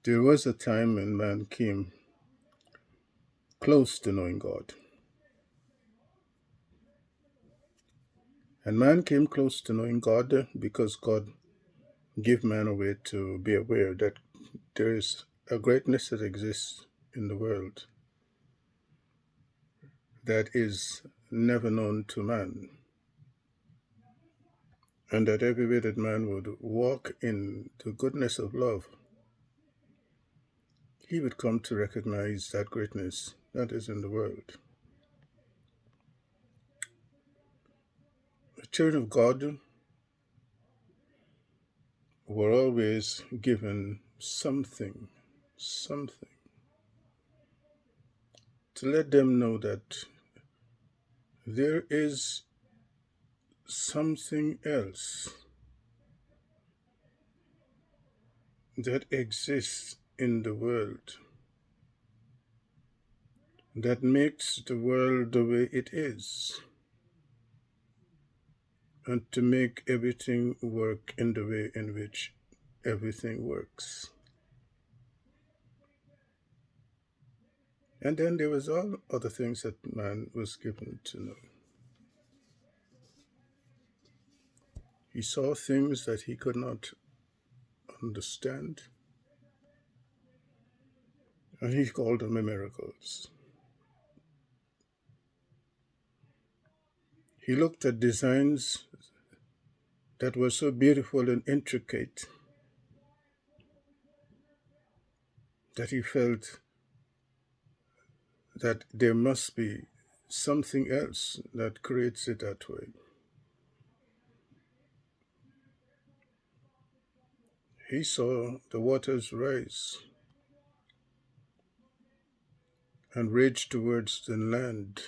There was a time when man came close to knowing God. And man came close to knowing God because God gave man a way to be aware that there is a greatness that exists in the world that is never known to man. And that every way that man would walk in the goodness of love, he would come to recognize that greatness that is in the world. The children of God were always given something to let them know that there is something else that exists in the world that makes the world the way it is, and to make everything work in the way in which everything works. And then there was all other things that man was given to know. He saw things that he could not understand, and he called them miracles. He looked at designs that were so beautiful and intricate that he felt that there must be something else that creates it that way. He saw the waters rise and rage towards the land,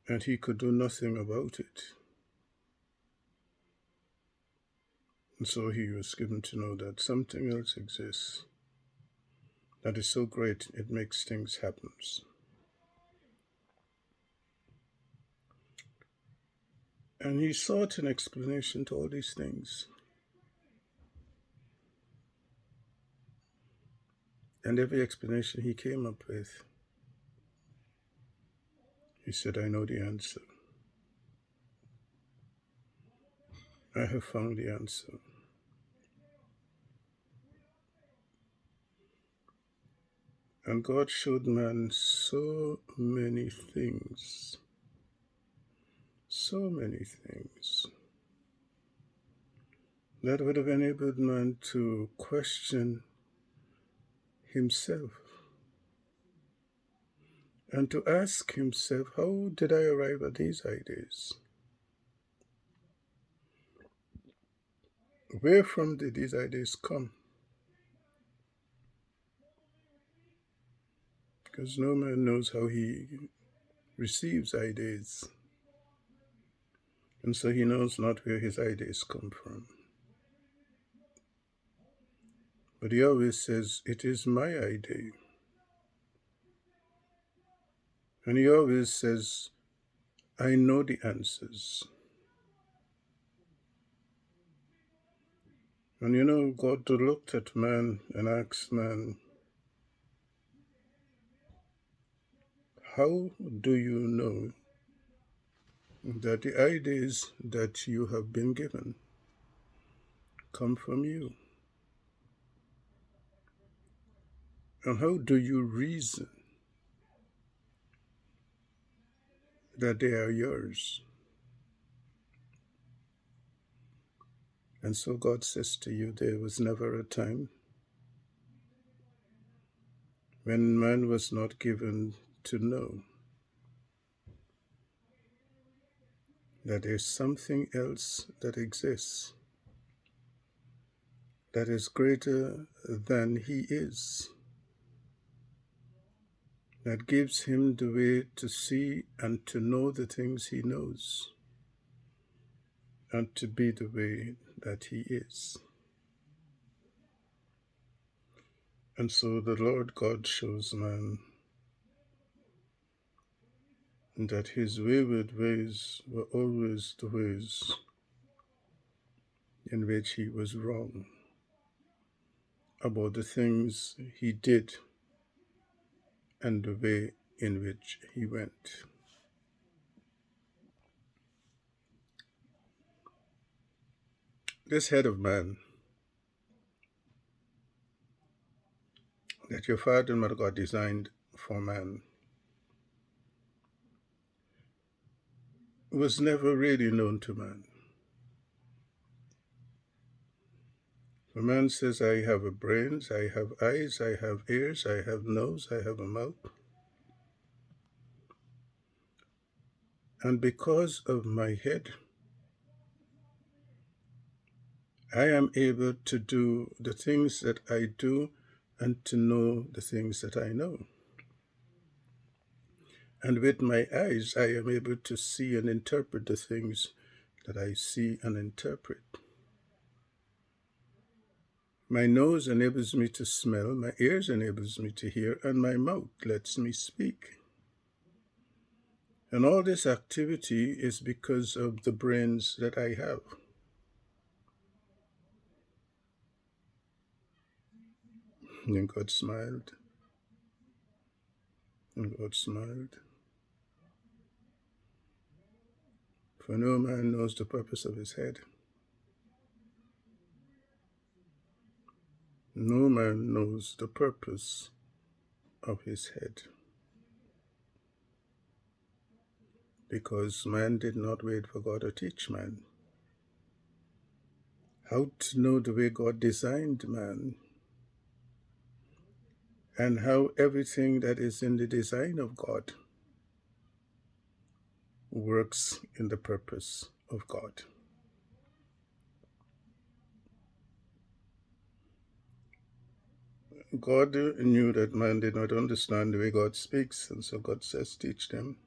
and he could do nothing about it. And so he was given to know that something else exists that is so great it makes things happen. And he sought an explanation to all these things. And every explanation he came up with, he said, I know the answer. I have found the answer. And God showed man so many things that would have enabled man to question himself and to ask himself, how did I arrive at these ideas? Where from did these ideas come? Because no man knows how he receives ideas, and so he knows not where his ideas come from. But he always says, it is my idea. And he always says, I know the answers. And you know, God looked at man and asked man, how do you know that the ideas that you have been given come from you? And how do you reason that they are yours? And so God says to you, there was never a time when man was not given to know that there's something else that exists that is greater than he is, that gives him the way to see and to know the things he knows, and to be the way that he is. And so the Lord God shows man that his wayward ways were always the ways in which he was wrong. about the things he did and the way in which he went. This head of man that your father and mother God designed for man was never really known to man. The man says, I have a brains, I have eyes, I have ears, I have nose, I have a mouth. And because of my head, I am able to do the things that I do and to know the things that I know. And with my eyes, I am able to see and interpret the things that I see and interpret. My nose enables me to smell, my ears enables me to hear, and my mouth lets me speak. And all this activity is because of the brains that I have. And God smiled. And God smiled. For no man knows the purpose of his head. No man knows the purpose of his head. Because man did not wait for God to teach man how to know the way God designed man and how everything that is in the design of God works in the purpose of God. God knew that man did not understand the way God speaks, and so God says, teach them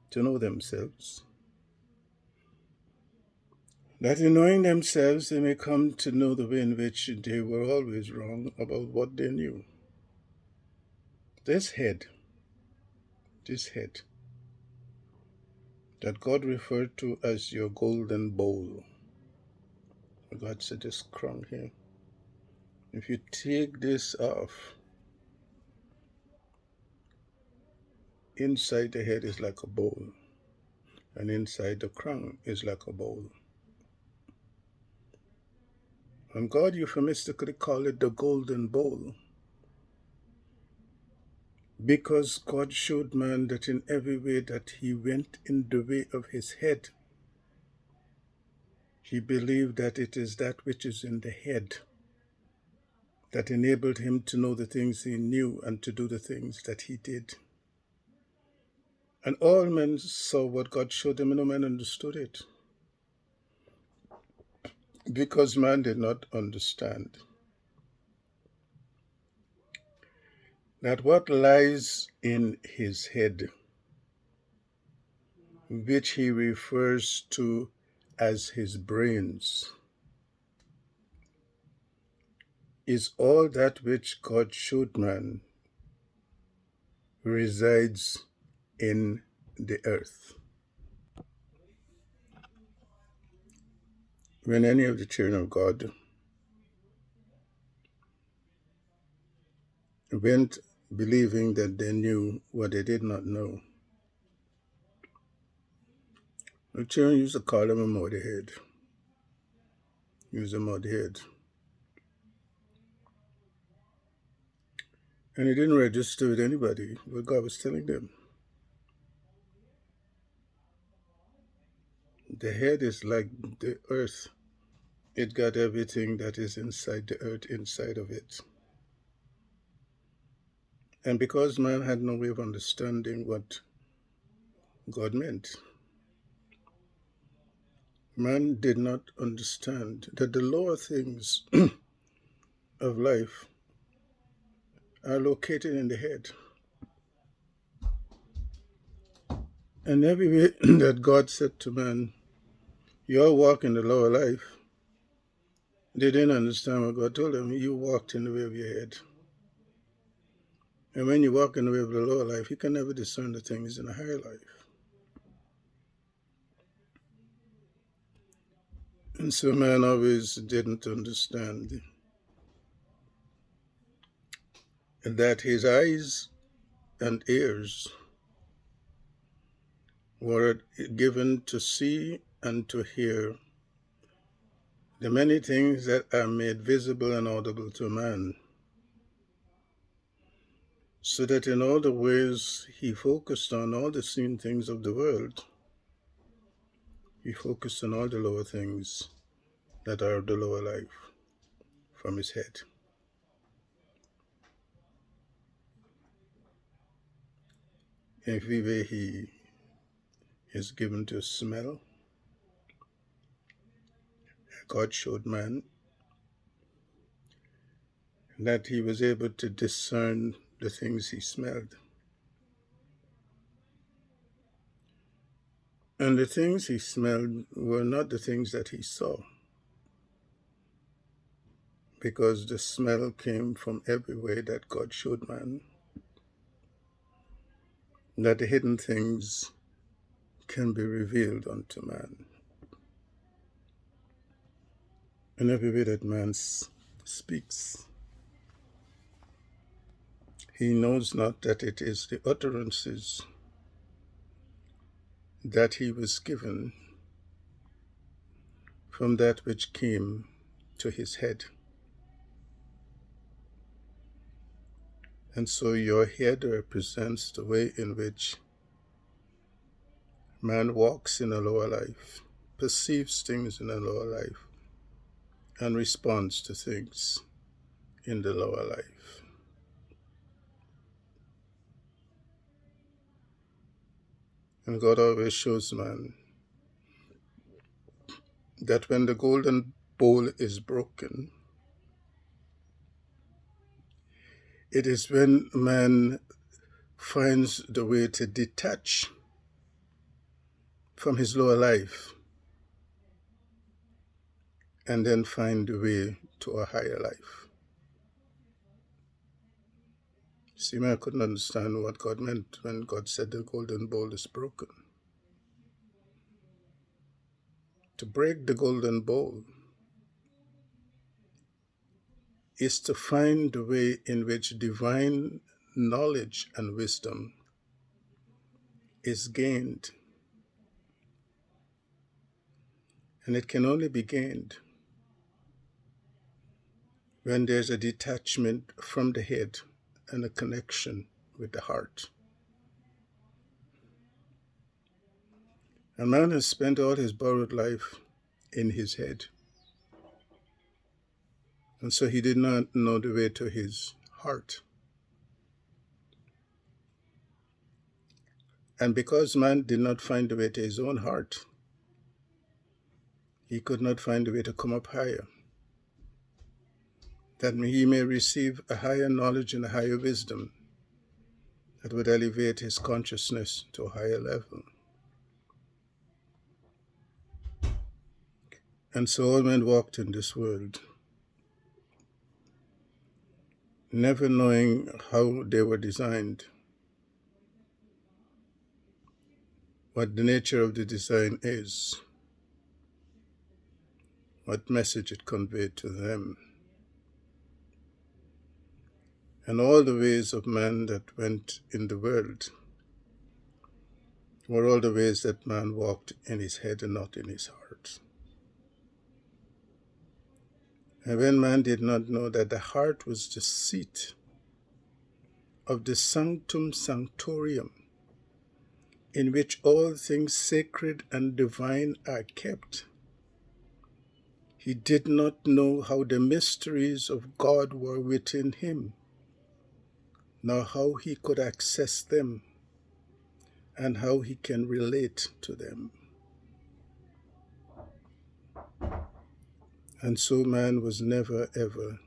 to know themselves. That in knowing themselves, they may come to know the way in which they were always wrong about what they knew. This head that God referred to as your golden bowl. God said this crown here. If you take this off, inside the head is like a bowl, and inside the crown is like a bowl. And God euphemistically called it the golden bowl because God showed man that in every way that he went in the way of his head, he believed that it is that which is in the head that enabled him to know the things he knew and to do the things that he did. And all men saw what God showed them, and no man understood it. Because man did not understand that what lies in his head, which he refers to as his brains, is all that which God showed man resides in the earth. When any of the children of God went believing that they knew what they did not know, the children used to call him a muddy head. He was a muddy head. And he didn't register with anybody what God was telling them. The head is like the earth. It got everything that is inside the earth inside of it. And because man had no way of understanding what God meant, man did not understand that the lower things of life are located in the head. And every way that God said to man, you walk in the lower life, they didn't understand what God told them. You walked in the way of your head. And when you walk in the way of the lower life, you can never discern the things in the higher life. And so man always didn't understand that his eyes and ears were given to see and to hear the many things that are made visible and audible to man, so that in all the ways he focused on all the seen things of the world, he focused on all the lower things that are of the lower life from his head. Every way he is given to smell, God showed man that he was able to discern the things he smelled. And the things he smelled were not the things that he saw, because the smell came from every way that God showed man that the hidden things can be revealed unto man. In every way that man speaks, he knows not that it is the utterances that he was given from that which came to his head. And so your head represents the way in which man walks in a lower life, perceives things in a lower life, and responds to things in the lower life. And God always shows man that when the golden bowl is broken, it is when man finds the way to detach from his lower life and then find the way to a higher life. See, man couldn't understand what God meant when God said the golden bowl is broken. To break the golden bowl is to find the way in which divine knowledge and wisdom is gained. And it can only be gained when there's a detachment from the head and a connection with the heart. A man has spent all his borrowed life in his head. And so he did not know the way to his heart. And because man did not find the way to his own heart, he could not find the way to come up higher, that he may receive a higher knowledge and a higher wisdom that would elevate his consciousness to a higher level. And so all men walked in this world, never knowing how they were designed, what the nature of the design is, what message it conveyed to them. And all the ways of man that went in the world were all the ways that man walked in his head and not in his heart. And when man did not know that the heart was the seat of the sanctum sanctorium, in which all things sacred and divine are kept, he did not know how the mysteries of God were within him, nor how he could access them and how he can relate to them. And so man was never ever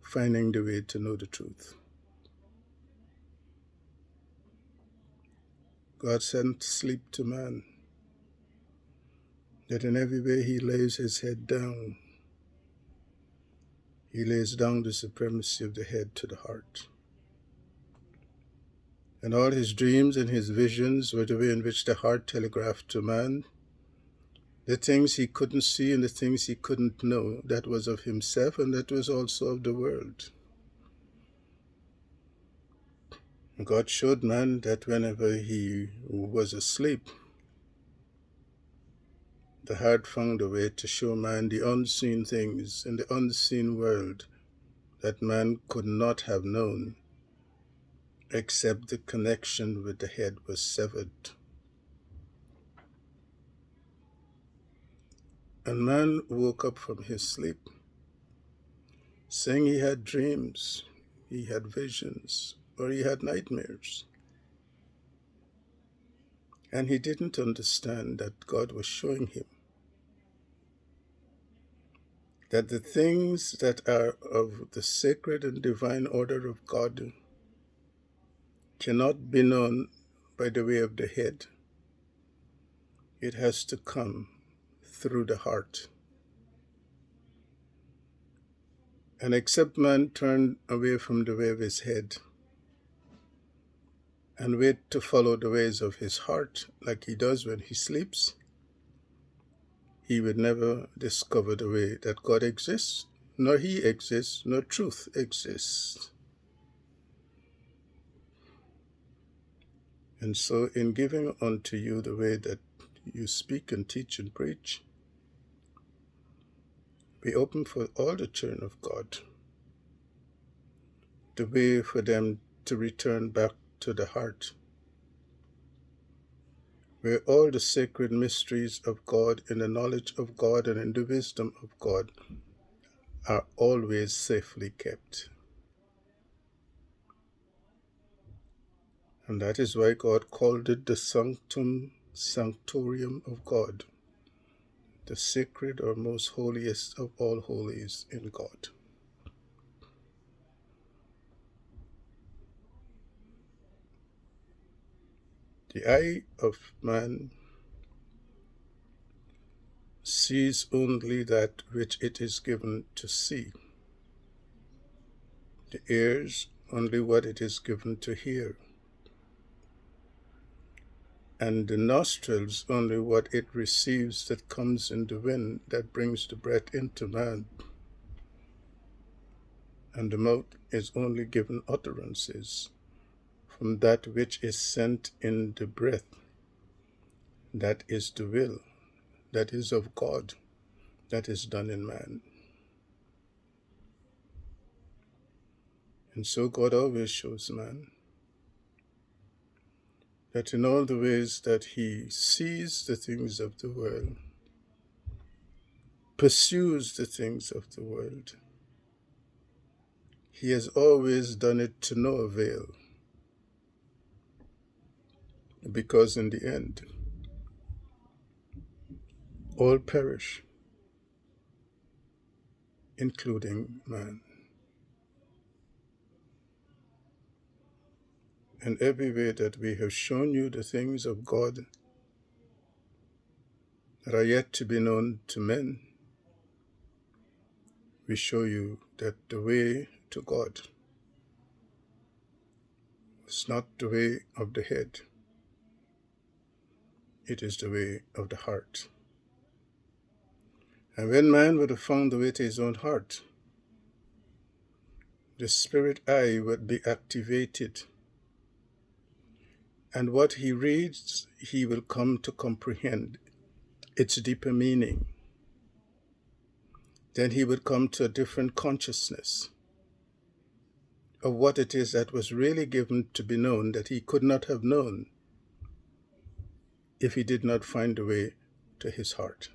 finding the way to know the truth. God sent sleep to man, that in every way he lays his head down, he lays down the supremacy of the head to the heart. And all his dreams and his visions were the way in which the heart telegraphed to man the things he couldn't see and the things he couldn't know, that was of himself and that was also of the world. God showed man that whenever he was asleep, the heart found a way to show man the unseen things in the unseen world that man could not have known except the connection with the head was severed. And man woke up from his sleep, saying he had dreams, he had visions, or he had nightmares. And he didn't understand that God was showing him that the things that are of the sacred and divine order of God cannot be known by the way of the head. It has to come through the heart. And except man turn away from the way of his head and wait to follow the ways of his heart like he does when he sleeps, he would never discover the way that God exists, nor he exists, nor truth exists. And so in giving unto you the way that you speak and teach and preach, be open for all the children of God, the way for them to return back to the heart, where all the sacred mysteries of God in the knowledge of God and in the wisdom of God are always safely kept. And that is why God called it the sanctum sanctorium of God, the sacred or most holiest of all holies in God. The eye of man sees only that which it is given to see. The ears only what it is given to hear. And the nostrils only what it receives that comes in the wind that brings the breath into man. And the mouth is only given utterances from that which is sent in the breath. That is the will, that is of God, that is done in man. And so God always shows man that in all the ways that he sees the things of the world, pursues the things of the world, he has always done it to no avail. Because in the end, all perish, including man. And every way that we have shown you the things of God that are yet to be known to men, we show you that the way to God is not the way of the head, it is the way of the heart. And when man would have found the way to his own heart, the spirit eye would be activated. And what he reads, he will come to comprehend its deeper meaning. Then he would come to a different consciousness of what it is that was really given to be known that he could not have known if he did not find the way to his heart.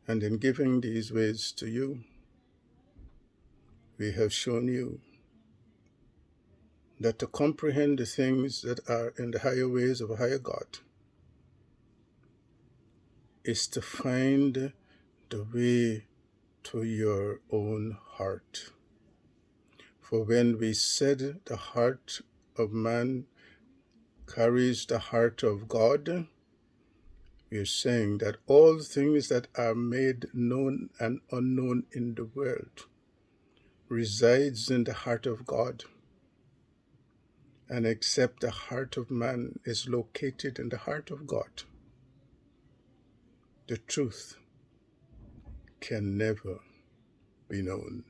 And in giving these ways to you, we have shown you that to comprehend the things that are in the higher ways of a higher God is to find the way to your own heart. For when we said the heart of man carries the heart of God, we are saying that all things that are made known and unknown in the world resides in the heart of God. And except the heart of man is located in the heart of God, the truth can never be known.